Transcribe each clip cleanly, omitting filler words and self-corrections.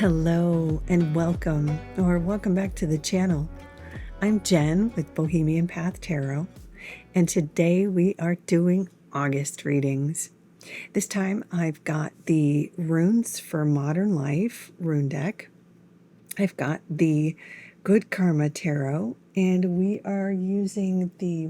Hello and welcome, or welcome back to the channel. I'm Jen with Bohemian Path Tarot, and today we are doing August readings. This time I've got the Runes for Modern Life rune deck. I've got the Good Karma Tarot, and we are using the,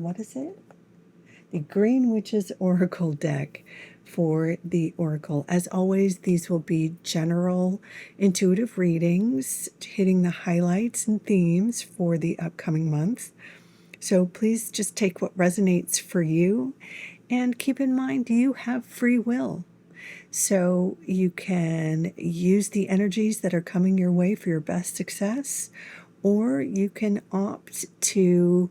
the Green Witch's Oracle deck for the Oracle. As always, these will be general intuitive readings, hitting the highlights and themes for the upcoming month. So please just take what resonates for you, and keep in mind you have free will. So you can use the energies that are coming your way for your best success, or you can opt to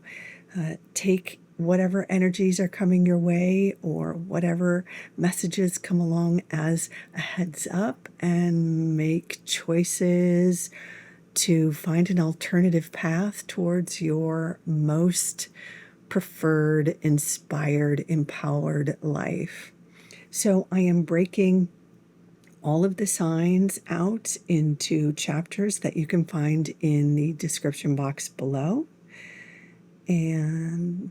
take whatever energies are coming your way or whatever messages come along as a heads up and make choices to find an alternative path towards your most preferred, inspired, empowered life. So I am breaking all of the signs out into chapters that you can find in the description box below. And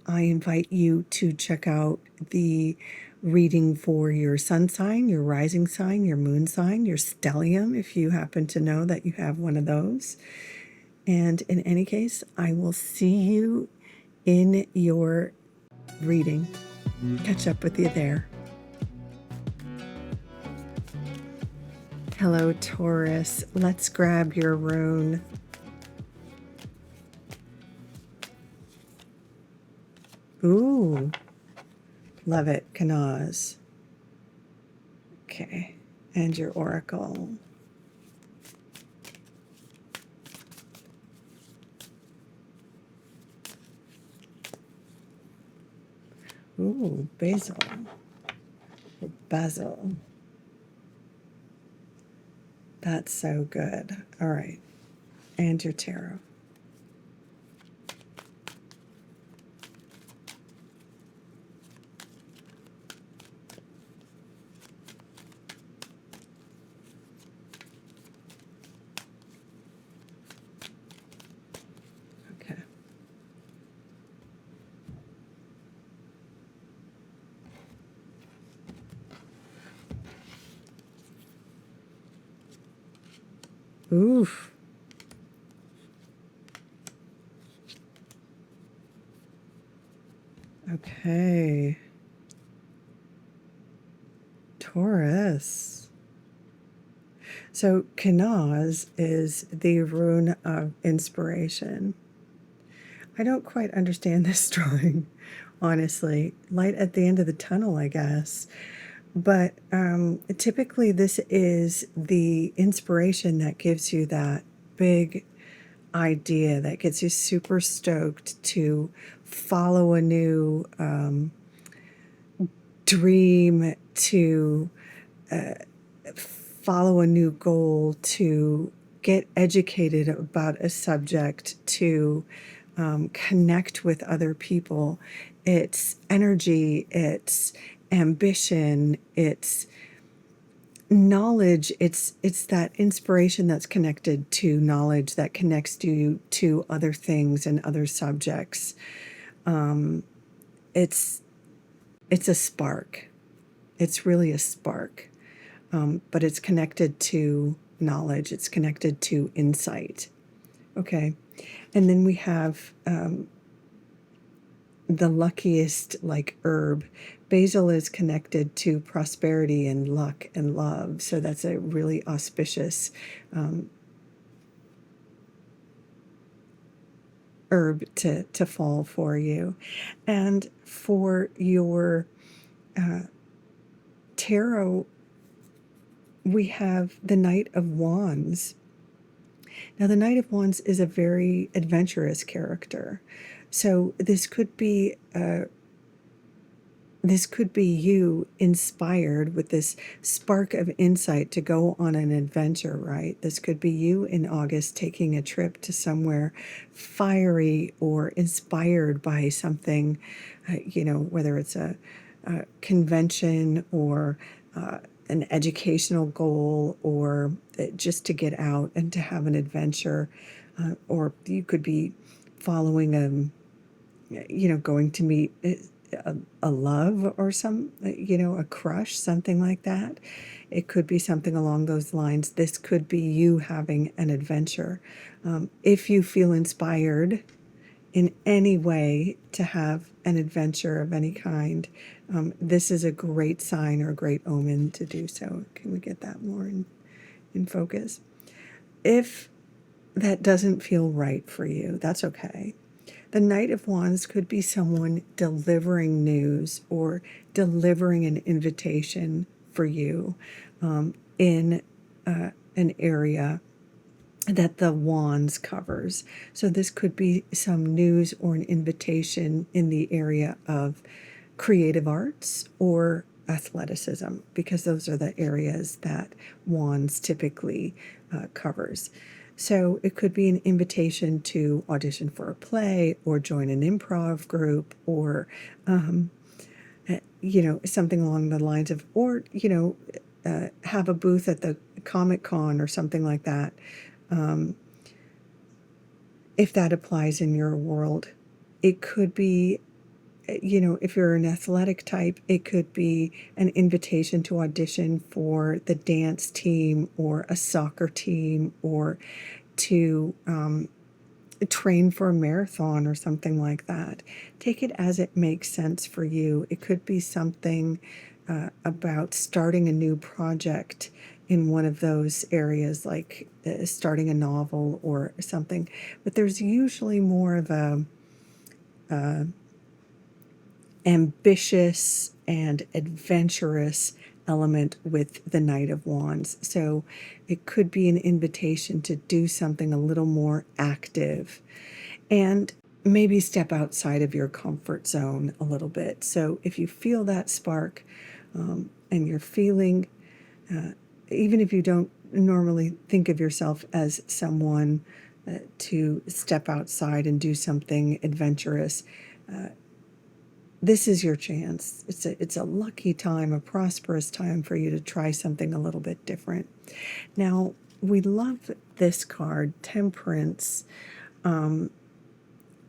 I invite you to check out the reading for your sun sign, your rising sign, your moon sign, your stellium, if you happen to know that you have one of those. And in any case, I will see you in your reading. Catch up with you there. Hello, Taurus. Let's grab your rune. Ooh, love it, Kanaz. Okay, and your oracle. Ooh, basil. Or basil. That's so good. All right, and your tarot. Okay. Oof. Okay. Taurus. So Kanaz is the rune of inspiration. I don't quite understand this drawing, honestly. Light at the end of the tunnel, I guess. But typically this is the inspiration that gives you that big idea, that gets you super stoked to follow a new dream, to follow a new goal, to get educated about a subject, to connect with other people. It's energy, it's ambition, it's knowledge, it's that inspiration that's connected to knowledge, that connects you to other things and other subjects. It's a spark. It's really a spark, but it's connected to knowledge. It's connected to insight. Okay, and then we have the luckiest herb. Basil is connected to prosperity and luck and love, so that's a really auspicious herb to fall for you. And for your tarot, we have the Knight of Wands. Now, the Knight of Wands is a very adventurous character. So this could be you inspired with this spark of insight to go on an adventure, right? This could be you in August taking a trip to somewhere fiery or inspired by something, whether it's a convention or an educational goal, or just to get out and to have an adventure. Or you could be following going to meet a love or a crush, something like that. It could be something along those lines. This could be you having an adventure. If you feel inspired in any way to have an adventure of any kind, this is a great sign or a great omen to do so. Can we get that more in focus? If that doesn't feel right for you, that's okay. The Knight of Wands could be someone delivering news or delivering an invitation for you in an area that the Wands covers. So this could be some news or an invitation in the area of creative arts or athleticism, because those are the areas that Wands typically covers. So it could be an invitation to audition for a play or join an improv group, or something along the lines of, or have a booth at the Comic-Con or something like that. If that applies in your world. It could be, if you're an athletic type, it could be an invitation to audition for the dance team or a soccer team, or to train for a marathon or something like that. Take it as it makes sense for you. It could be something about starting a new project in one of those areas, like starting a novel or something. But there's usually more of a ambitious and adventurous element with the Knight of Wands. So it could be an invitation to do something a little more active and maybe step outside of your comfort zone a little bit. So if you feel that spark and you're feeling, even if you don't normally think of yourself as someone to step outside and do something adventurous, this is your chance. It's a lucky time, a prosperous time for you to try something a little bit different. Now, we love this card, Temperance.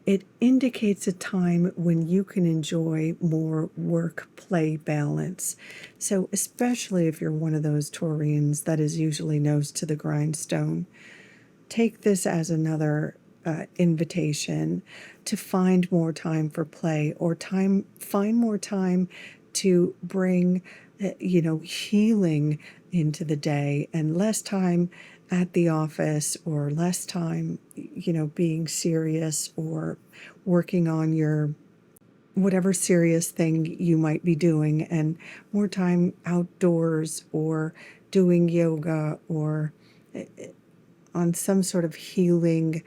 It indicates a time when you can enjoy more work-play balance. So especially if you're one of those Taurians that is usually nose to the grindstone, take this as another invitation to find more time for play, or find more time to bring healing into the day, and less time at the office, or less time being serious or working on your whatever serious thing you might be doing, and more time outdoors or doing yoga, or on some sort of healing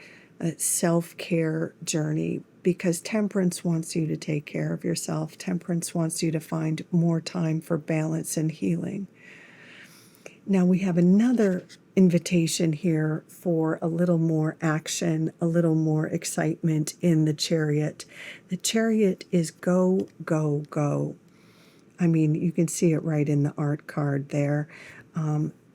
self-care journey, because Temperance wants you to take care of yourself. Temperance wants you to find more time for balance and healing. Now we have another invitation here for a little more action, a little more excitement in the Chariot. The Chariot is go, go, go. I mean, you can see it right in the art card there.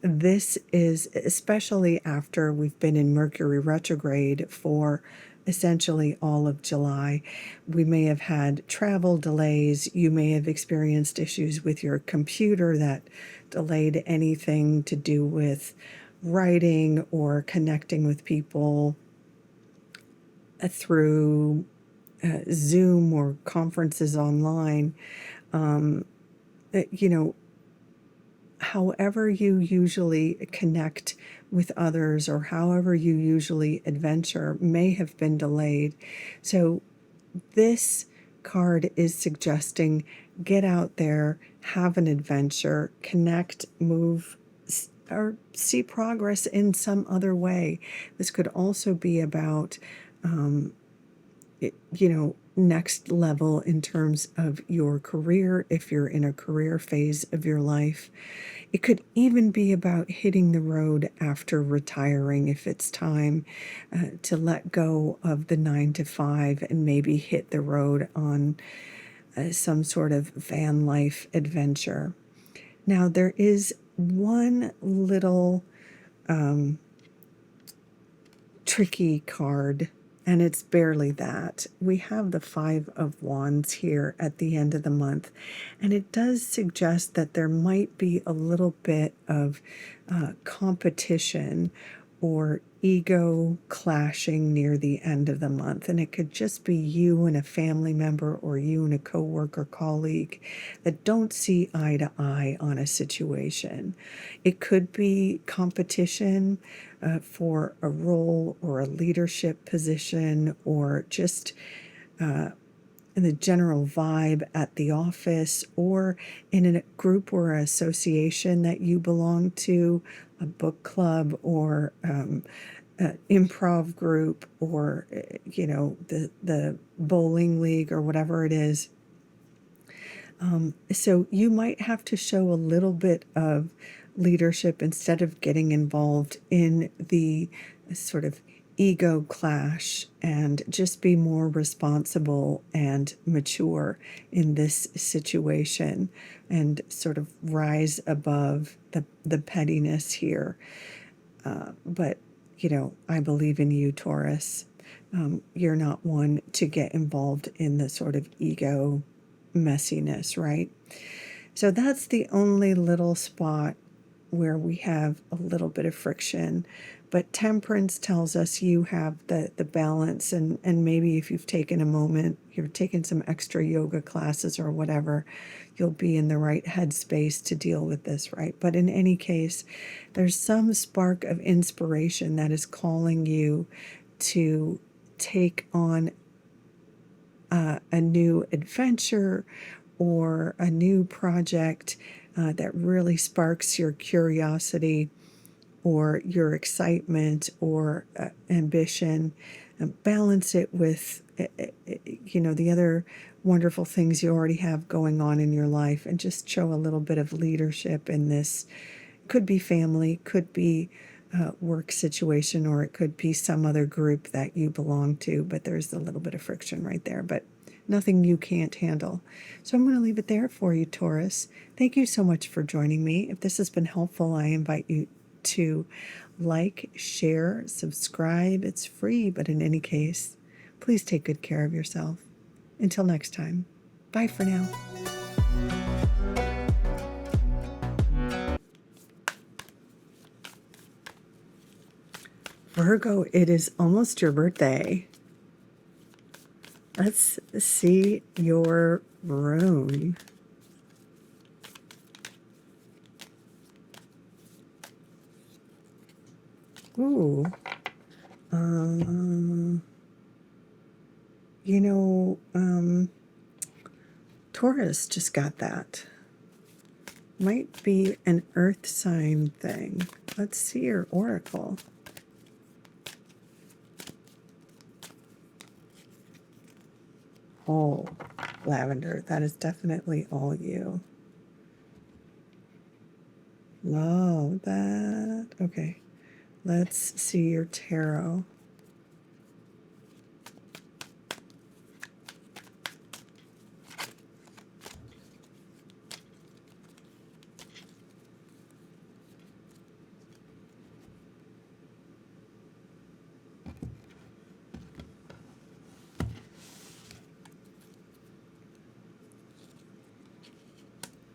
This is especially after we've been in Mercury retrograde for essentially all of July. We may have had travel delays. You may have experienced issues with your computer that delayed anything to do with writing or connecting with people through Zoom or conferences online. However you usually connect with others, or however you usually adventure, may have been delayed. So this card is suggesting get out there, have an adventure, connect, move, or see progress in some other way. This could also be about next level in terms of your career, if you're in a career phase of your life. It could even be about hitting the road after retiring, if it's time to let go of the 9 to 5 and maybe hit the road on some sort of van life adventure. Now, there is one little tricky card, and it's barely that. We have the Five of Wands here at the end of the month, and it does suggest that there might be a little bit of competition or ego clashing near the end of the month. And it could just be you and a family member or you and a coworker, colleague that don't see eye to eye on a situation. It could be competition for a role or a leadership position, or just in the general vibe at the office, or in a group or association that you belong to, a book club or improv group, or the bowling league or whatever it is. So you might have to show a little bit of leadership instead of getting involved in the sort of ego clash, and just be more responsible and mature in this situation, and sort of rise above the pettiness here. But I believe in you, Taurus. You're not one to get involved in the sort of ego messiness, right? So that's the only little spot where we have a little bit of friction. But Temperance tells us you have the balance, and maybe if you've taken a moment, you've taken some extra yoga classes or whatever, you'll be in the right headspace to deal with this, right? But in any case, there's some spark of inspiration that is calling you to take on a new adventure or a new project that really sparks your curiosity or your excitement or ambition. Balance it with the other wonderful things you already have going on in your life, and just show a little bit of leadership in this. Could be family, could be work situation, or it could be some other group that you belong to, but there's a little bit of friction right there, but nothing you can't handle. So I'm going to leave it there for you, Taurus. Thank you so much for joining me. If this has been helpful, I invite you to like, share, subscribe. It's free, but in any case, please take good care of yourself. Until next time, bye for now. Virgo, it is almost your birthday. Let's see your rune. Ooh. Taurus just got that. Might be an earth sign thing. Let's see your oracle. Oh, lavender. That is definitely all you. Love that. Okay. Let's see your tarot.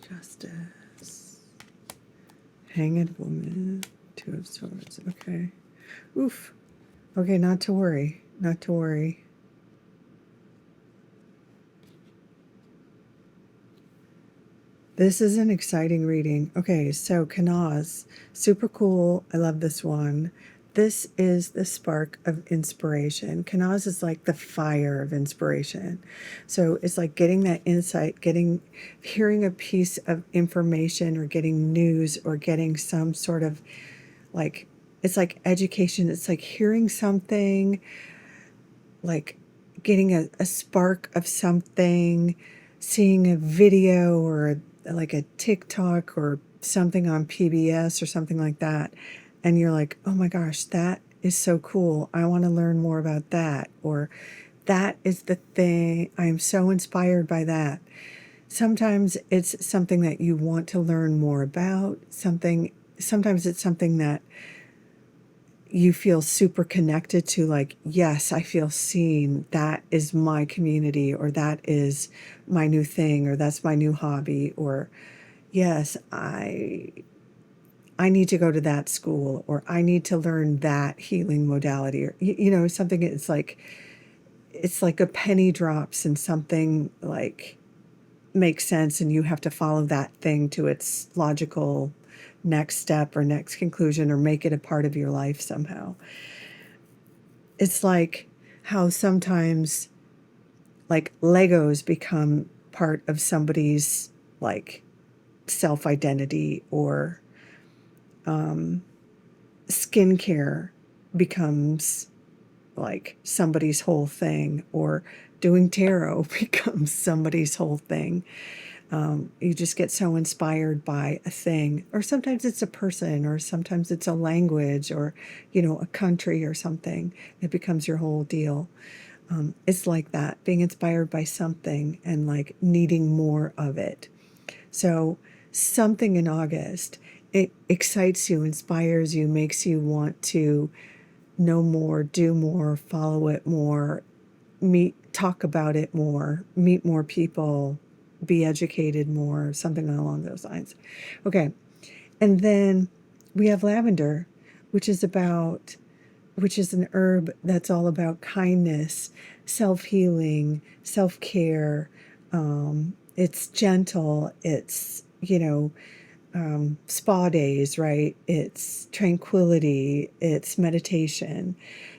Justice. Hanged Woman. Two of Swords. Okay. Oof. Okay, not to worry. Not to worry. This is an exciting reading. Okay, so Kanaz. Super cool. I love this one. This is the spark of inspiration. Kanaz is like the fire of inspiration. So it's like getting that insight, hearing a piece of information, or getting news, or getting some sort of it's like education. It's like hearing something, like getting a spark of something, seeing a video or like a TikTok or something on PBS or something like that. And you're like, oh my gosh, that is so cool. I want to learn more about that. Or that is the thing. I am so inspired by that. Sometimes it's something that you want to learn more about, sometimes it's something that you feel super connected to, like, yes, I feel seen. That is my community, or that is my new thing, or that's my new hobby, or yes, I need to go to that school, or I need to learn that healing modality, or something. It's like a penny drops and something like makes sense, and you have to follow that thing to its logical next step or next conclusion, or make it a part of your life somehow. It's like how sometimes like Legos become part of somebody's like self-identity, or skincare becomes like somebody's whole thing, or doing tarot becomes somebody's whole thing. You just get so inspired by a thing, or sometimes it's a person, or sometimes it's a language, or a country or something. It becomes your whole deal. It's like that, being inspired by something and like needing more of it. So something in August, it excites you, inspires you, makes you want to know more, do more, follow it more, talk about it more, meet more people, be educated more, something along those lines. Okay. And then we have lavender, which is an herb that's all about kindness, self-healing, self-care. It's gentle. It's, spa days, right? It's tranquility. It's meditation.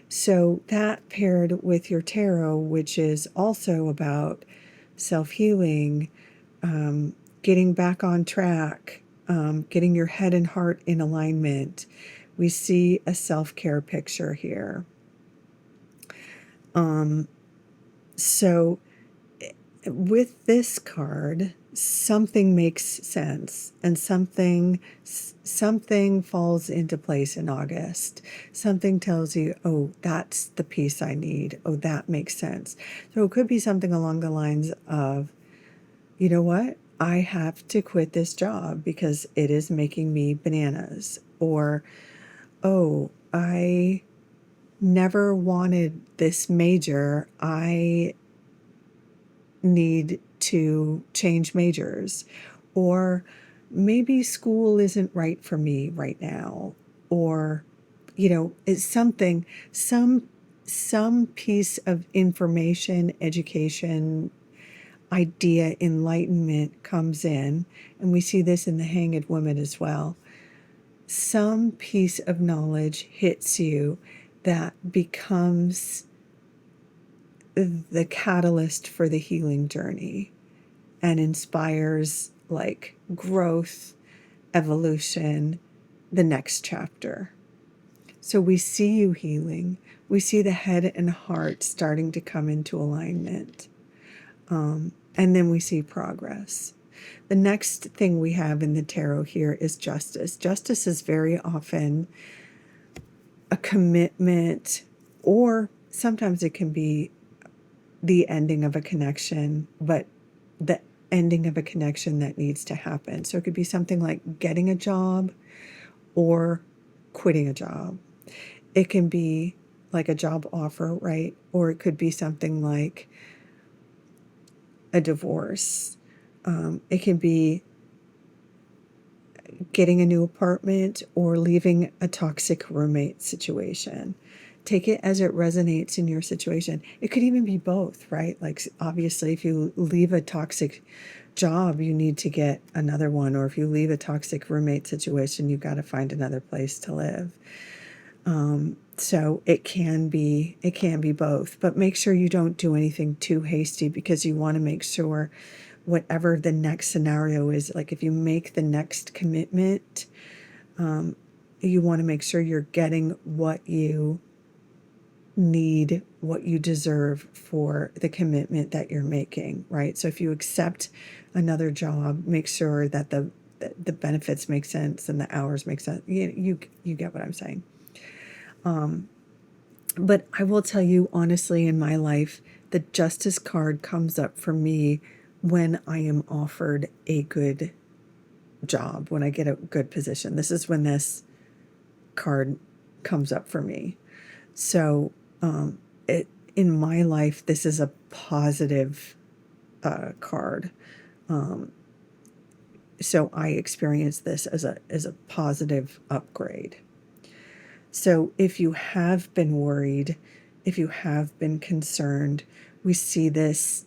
So that paired with your tarot, which is also about self-healing, getting back on track, getting your head and heart in alignment. We see a self-care picture here. So with this card, something makes sense, and something falls into place in August. Something tells you, oh, that's the piece I need. Oh, that makes sense. So it could be something along the lines of, you know what? I have to quit this job because it is making me bananas. Or, oh, I never wanted this major. I need to change majors. Or maybe school isn't right for me right now. Or, it's something, some piece of information, education, idea, enlightenment comes in, and we see this in the Hanged Woman as well. Some piece of knowledge hits you that becomes the catalyst for the healing journey and inspires like growth, evolution, the next chapter. So we see you healing. We see the head and heart starting to come into alignment. And then we see progress. The next thing we have in the tarot here is justice. Justice is very often a commitment, or sometimes it can be the ending of a connection, but the ending of a connection that needs to happen. So it could be something like getting a job or quitting a job. It can be like a job offer, right? Or it could be something like a divorce. It can be getting a new apartment or leaving a toxic roommate situation. Take it as it resonates in your situation. It could even be both, right? Like, obviously, if you leave a toxic job, you need to get another one. Or if you leave a toxic roommate situation, you've got to find another place to live. So it can be both, but make sure you don't do anything too hasty, because you want to make sure whatever the next scenario is, like if you make the next commitment, you want to make sure you're getting what you need, what you deserve for the commitment that you're making, right? So if you accept another job, make sure that the benefits make sense and the hours make sense. You get what I'm saying. But I will tell you honestly, in my life, the justice card comes up for me when I am offered a good job, when I get a good position. This is when this card comes up for me. So in my life, this is a positive card. So I experience this as a positive upgrade. So if you have been worried, if you have been concerned, we see this,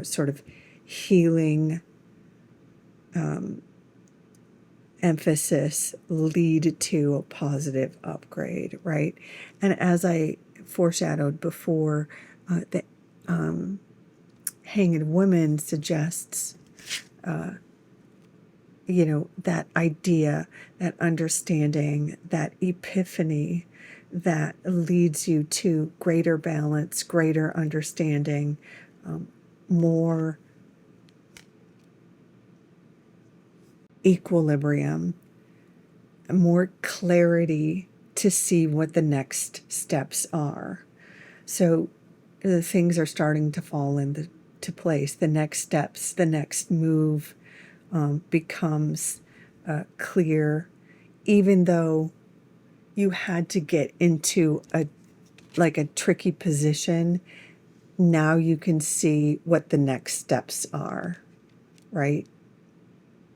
sort of healing emphasis lead to a positive upgrade, right? And as I foreshadowed before, the Hanged Woman suggests, that idea, that understanding, that epiphany that leads you to greater balance, greater understanding, more equilibrium, more clarity to see what the next steps are. So the things are starting to fall into place. The next steps, the next move becomes clear, even though you had to get into a tricky position. Now you can see what the next steps are, right?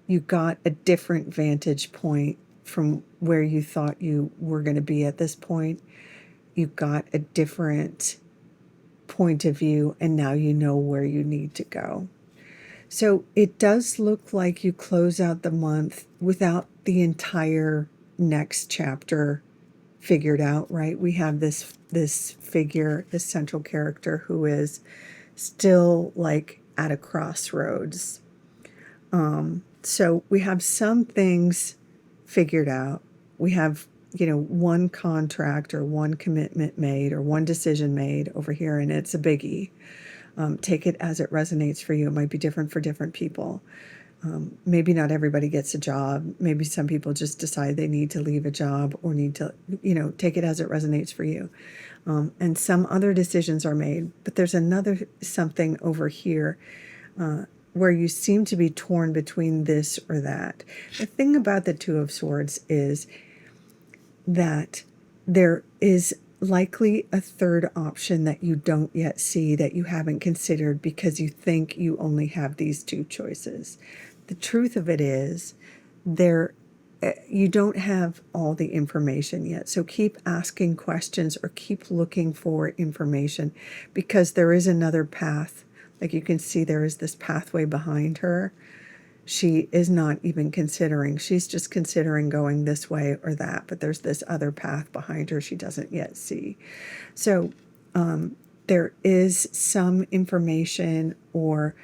You got a different vantage point from where you thought you were going to be at this point. You got a different point of view, and now you know where you need to go. So it does look like you close out the month without the entire next chapter figured out, right? We have this figure, this central character who is still like at a crossroads. So we have some things figured out. We have, one contract or one commitment made or one decision made over here, and it's a biggie. Take it as it resonates for you. It might be different for different people. Maybe not everybody gets a job. Maybe some people just decide they need to leave a job or need to, take it as it resonates for you. And some other decisions are made. But there's another something over here where you seem to be torn between this or that. The thing about the Two of Swords is that there is likely a third option that you don't yet see, that you haven't considered because you think you only have these two choices. The truth of it is you don't have all the information yet. So keep asking questions or keep looking for information, because there is another path. Like you can see, there is this pathway behind her. She is not even considering. She's just considering going this way or that, but there's this other path behind her she doesn't yet see. So there is some information or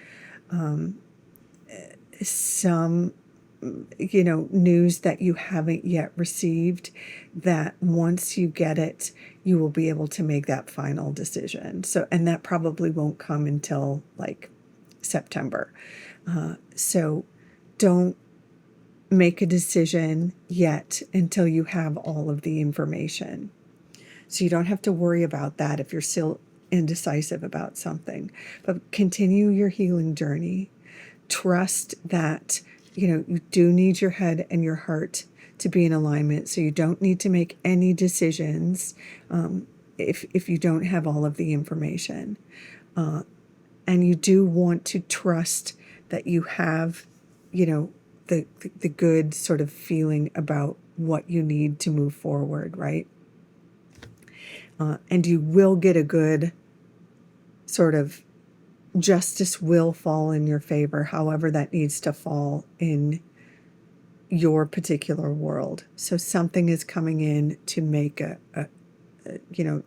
some news that you haven't yet received, that once you get it, you will be able to make that final decision. So, and that probably won't come until like September. So don't make a decision yet until you have all of the information. So you don't have to worry about that if you're still indecisive about something. But continue your healing journey. Trust that, you do need your head and your heart to be in alignment. So you don't need to make any decisions if you don't have all of the information. And you do want to trust that you have, the good sort of feeling about what you need to move forward, right? And you will get a good sort of justice will fall in your favor, however that needs to fall in your particular world. So something is coming in to make a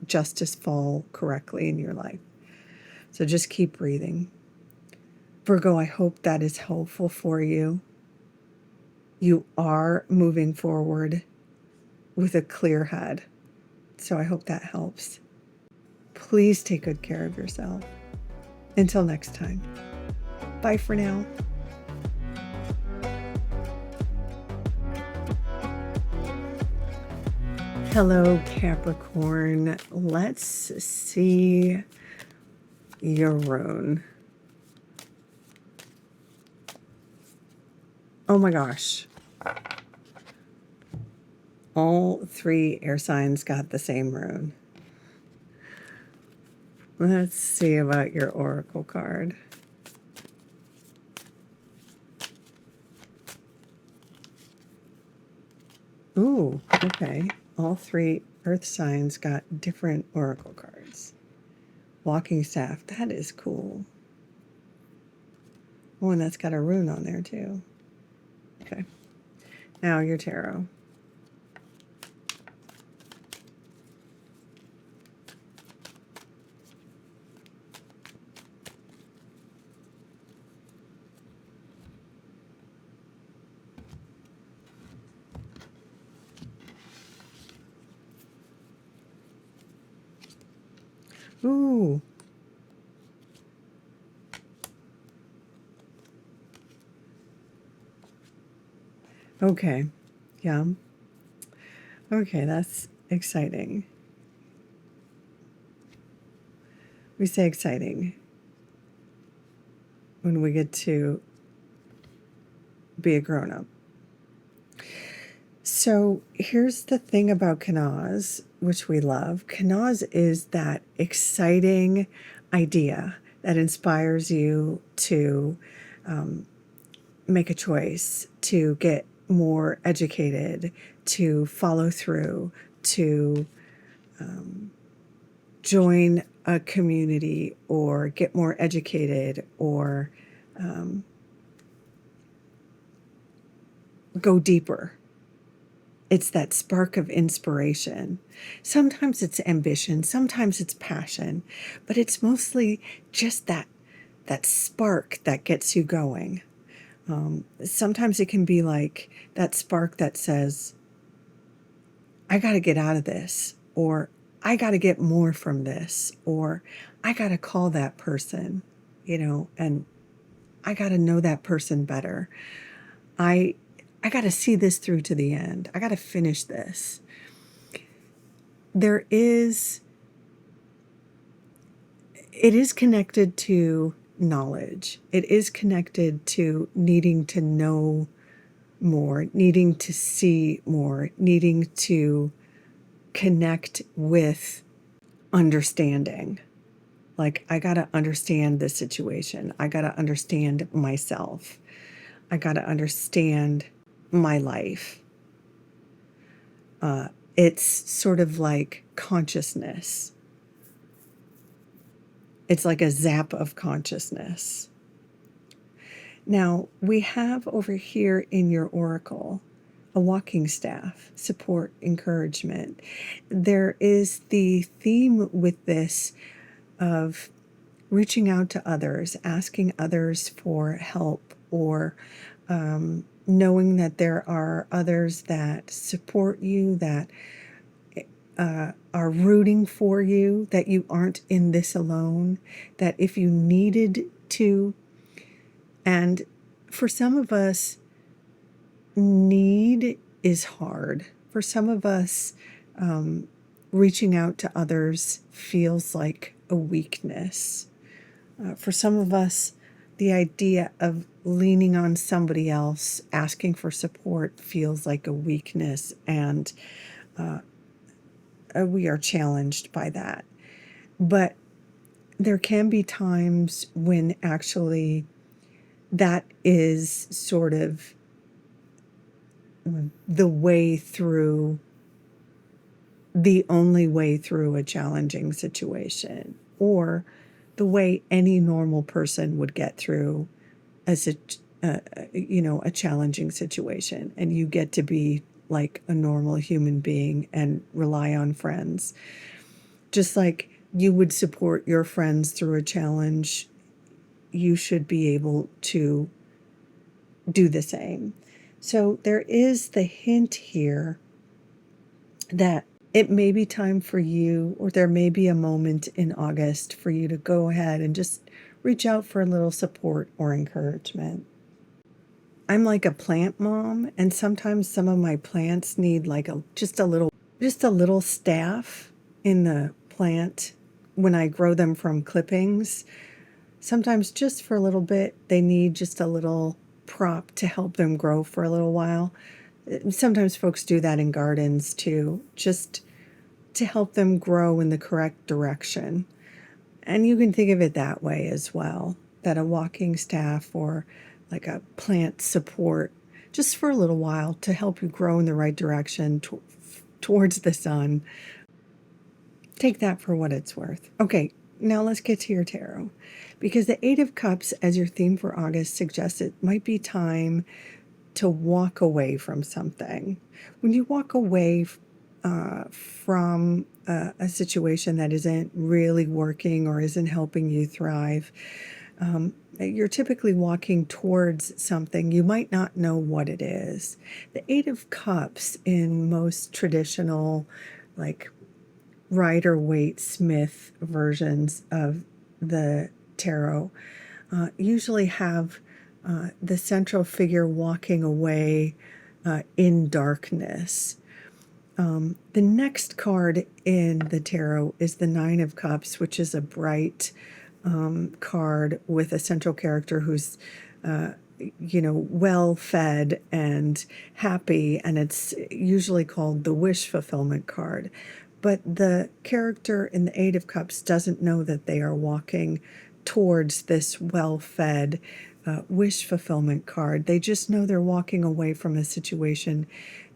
justice fall correctly in your life. So just keep breathing. Virgo, I hope that is helpful for you. You are moving forward with a clear head. So I hope that helps. Please take good care of yourself. Until next time. Bye for now. Hello, Capricorn. Let's see your rune. Oh my gosh. All 3 air signs got the same rune. Let's see about your oracle card. Ooh, okay. All 3 earth signs got different oracle cards. Walking staff, that is cool. Oh, and that's got a rune on there too. Okay. Now your tarot. Ooh. Okay. Yeah. Okay, that's exciting. We say exciting when we get to be a grown-up. So here's the thing about Kanaz, which we love. Kanaz is that exciting idea that inspires you to make a choice, to get more educated, to follow through, to join a community or get more educated or go deeper. It's that spark of inspiration. Sometimes it's ambition, sometimes it's passion, but it's mostly just that spark that gets you going. Sometimes it can be like that spark that says, I got to get out of this, or I got to get more from this, or I got to call that person, and I got to know that person better. I got to see this through to the end. I got to finish this. It is connected to knowledge. It is connected to needing to know more, needing to see more, needing to connect with understanding. Like, I got to understand this situation. I got to understand myself. I got to understand my life. It's sort of like consciousness. It's like a zap of consciousness. Now, we have over here in your oracle a walking staff, support, encouragement. There is the theme with this of reaching out to others, asking others for help, or knowing that there are others that support you, that are rooting for you, that you aren't in this alone, that if you needed to, and for some of us, need is hard. For some of us, reaching out to others feels like a weakness. For some of us, the idea of leaning on somebody else, asking for support, feels like a weakness, and we are challenged by that. But there can be times when actually that is sort of the way through, the only way through a challenging situation, or the way any normal person would get through as a challenging situation, and you get to be like a normal human being and rely on friends. Just like you would support your friends through a challenge, you should be able to do the same. So there is the hint here that it may be time for you, or there may be a moment in August for you to go ahead and just reach out for a little support or encouragement. I'm like a plant mom, and sometimes some of my plants need like just a little staff in the plant when I grow them from clippings. Sometimes just for a little bit, they need just a little prop to help them grow for a little while. Sometimes folks do that in gardens too, just to help them grow in the correct direction. And you can think of it that way as well, that a walking staff or like a plant support just for a little while to help you grow in the right direction towards the sun. Take that for what it's worth. Okay, now let's get to your tarot, because the Eight of Cups as your theme for August suggests it might be time to walk away from something. When you walk away from a situation that isn't really working or isn't helping you thrive, you're typically walking towards something. You might not know what it is. The Eight of Cups in most traditional, like Rider-Waite-Smith versions of the tarot, usually have the central figure walking away in darkness. The next card in the tarot is the Nine of Cups, which is a bright card with a central character who's, well fed and happy, and it's usually called the wish fulfillment card. But the character in the Eight of Cups doesn't know that they are walking towards this well-fed wish fulfillment card. They just know they're walking away from a situation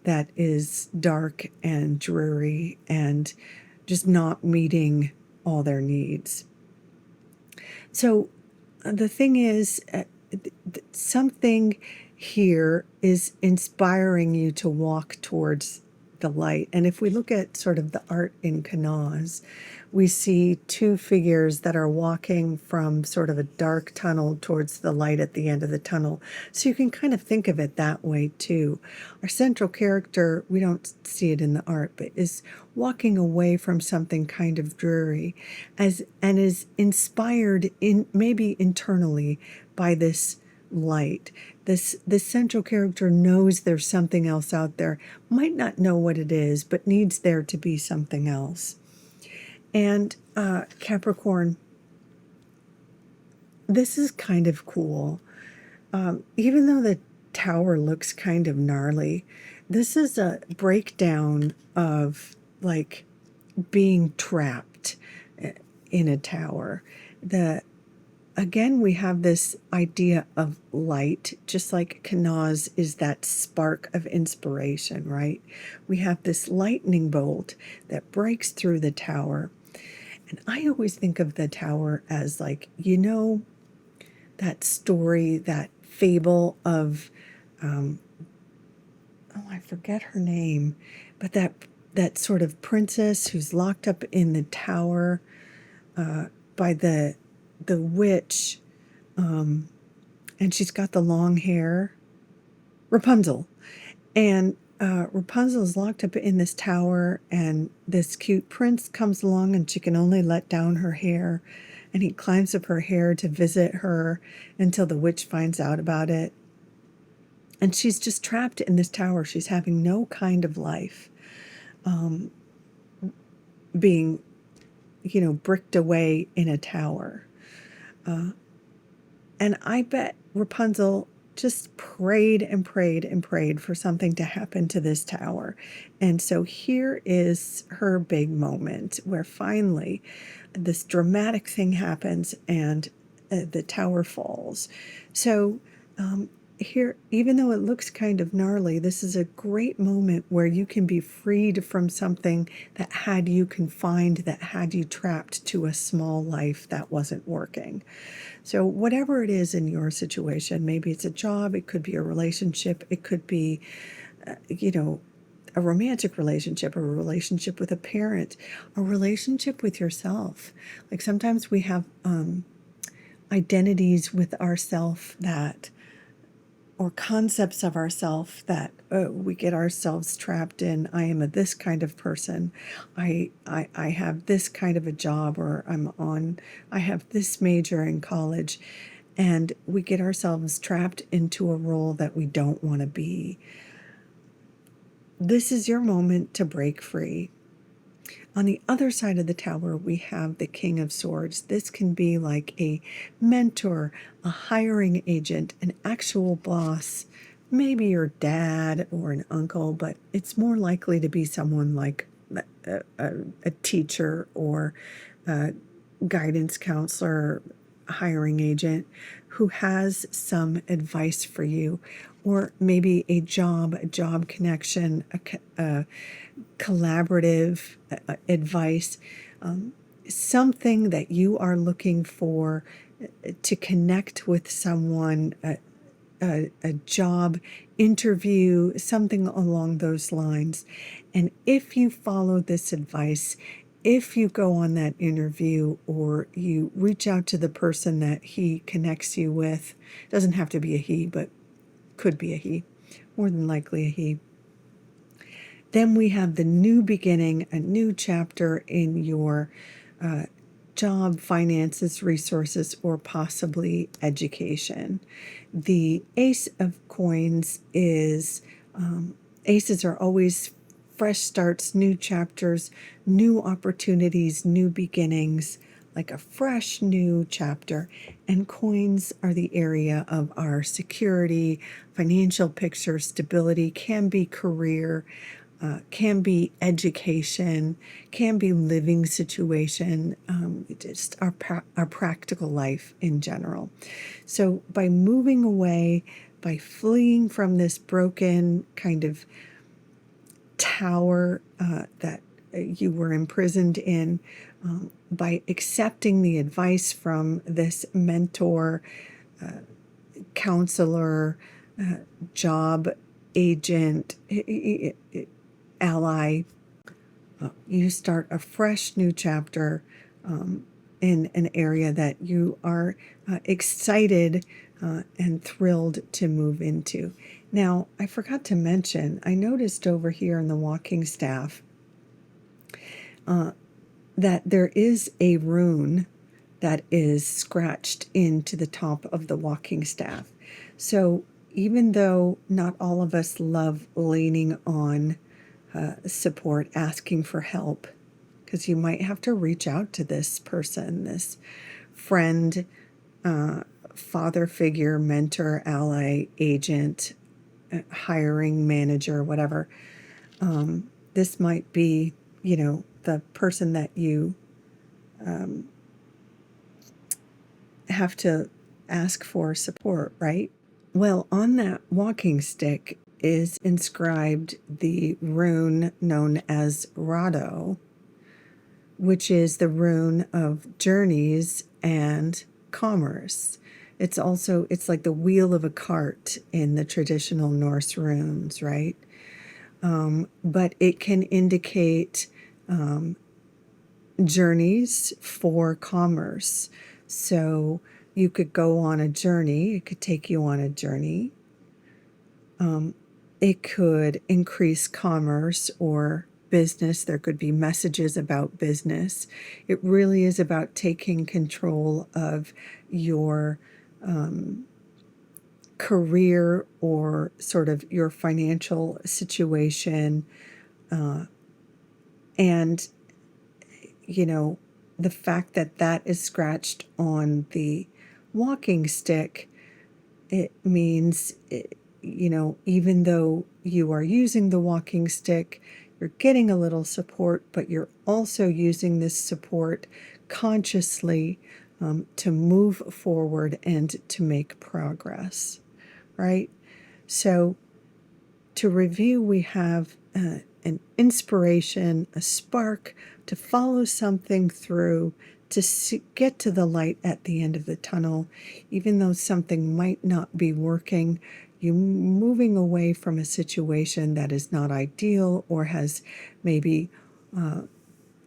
that is dark and dreary and just not meeting all their needs. So the thing is, something here is inspiring you to walk towards the light. And if we look at sort of the art in Canaz, we see two figures that are walking from sort of a dark tunnel towards the light at the end of the tunnel. So you can kind of think of it that way too. Our central character, we don't see it in the art, but is walking away from something kind of dreary and is inspired maybe internally by this light. This central character knows there's something else out there, might not know what it is, but needs there to be something else. And Capricorn, this is kind of cool. Even though the tower looks kind of gnarly, this is a breakdown of like being trapped in a tower. Again, we have this idea of light, just like Canaz is that spark of inspiration, right? We have this lightning bolt that breaks through the tower. And I always think of the tower as like, that story, that fable of, I forget her name, but that sort of princess who's locked up in the tower by the witch, and she's got the long hair, Rapunzel. And Rapunzel's locked up in this tower, and this cute prince comes along, and she can only let down her hair, and he climbs up her hair to visit her until the witch finds out about it. And she's just trapped in this tower. She's having no kind of life, being, bricked away in a tower. And I bet Rapunzel just prayed and prayed and prayed for something to happen to this tower. And so here is her big moment where finally this dramatic thing happens and the tower falls. So here, even though it looks kind of gnarly, this is a great moment where you can be freed from something that had you confined, that had you trapped to a small life that wasn't working. So whatever it is in your situation, maybe it's a job, it could be a relationship, it could be, a romantic relationship, or a relationship with a parent, a relationship with yourself. Like sometimes we have identities with ourself or concepts of ourself that we get ourselves trapped in. I am this kind of person. I have this kind of a job, or I have this major in college, and we get ourselves trapped into a role that we don't want to be. This is your moment to break free. On the other side of the tower, we have the King of Swords. This can be like a mentor, a hiring agent, an actual boss, maybe your dad or an uncle, but it's more likely to be someone like a teacher or a guidance counselor, hiring agent who has some advice for you, or maybe a job connection, a collaborative advice, something that you are looking for to connect with someone, a job interview, something along those lines. And if you follow this advice, if you go on that interview or you reach out to the person that he connects you with, doesn't have to be a he, but could be a he, more than likely a he, then we have the new beginning, a new chapter in your job, finances, resources, or possibly education. The Ace of Coins is, aces are always fresh starts, new chapters, new opportunities, new beginnings, like a fresh new chapter. And coins are the area of our security, financial picture, stability, can be career, can be education, can be living situation, just our practical life in general. So by moving away, by fleeing from this broken kind of tower that you were imprisoned in, by accepting the advice from this mentor, counselor, job agent, ally, you start a fresh new chapter in an area that you are excited and thrilled to move into. Now, I forgot to mention, I noticed over here in the walking staff that there is a rune that is scratched into the top of the walking staff. So even though not all of us love leaning on support, asking for help, because you might have to reach out to this person, this friend, father figure, mentor, ally, agent, hiring manager, whatever. This might be, the person that you have to ask for support, right? Well, on that walking stick is inscribed the rune known as Rado, which is the rune of journeys and commerce. It's like the wheel of a cart in the traditional Norse runes, right? But it can indicate journeys for commerce. So you could go on a journey. It could take you on a journey. It could increase commerce or business. There could be messages about business. It really is about taking control of your career or sort of your financial situation. And, the fact that that is scratched on the walking stick, it means, even though you are using the walking stick, you're getting a little support, but you're also using this support consciously to move forward and to make progress, right? So to review, we have an inspiration, a spark to follow something through, to get to the light at the end of the tunnel, even though something might not be working. You moving away from a situation that is not ideal or has maybe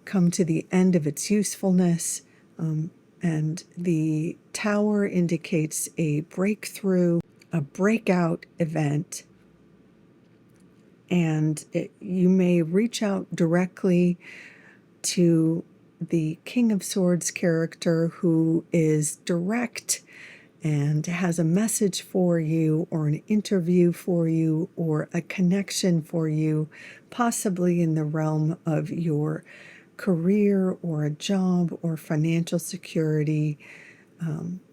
come to the end of its usefulness. And the tower indicates a breakthrough, a breakout event. And you may reach out directly to the King of Swords character who is direct and has a message for you or an interview for you or a connection for you, possibly in the realm of your career or a job or financial security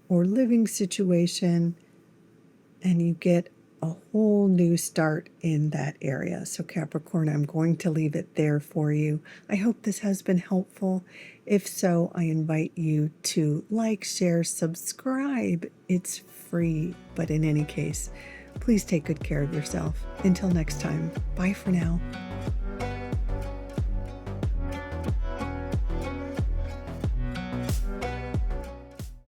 or living situation, and you get a whole new start in that area. So Capricorn, I'm going to leave it there for you. I hope this has been helpful. If so, I invite you to like, share, subscribe. It's free, but in any case, please take good care of yourself. Until next time, bye for now.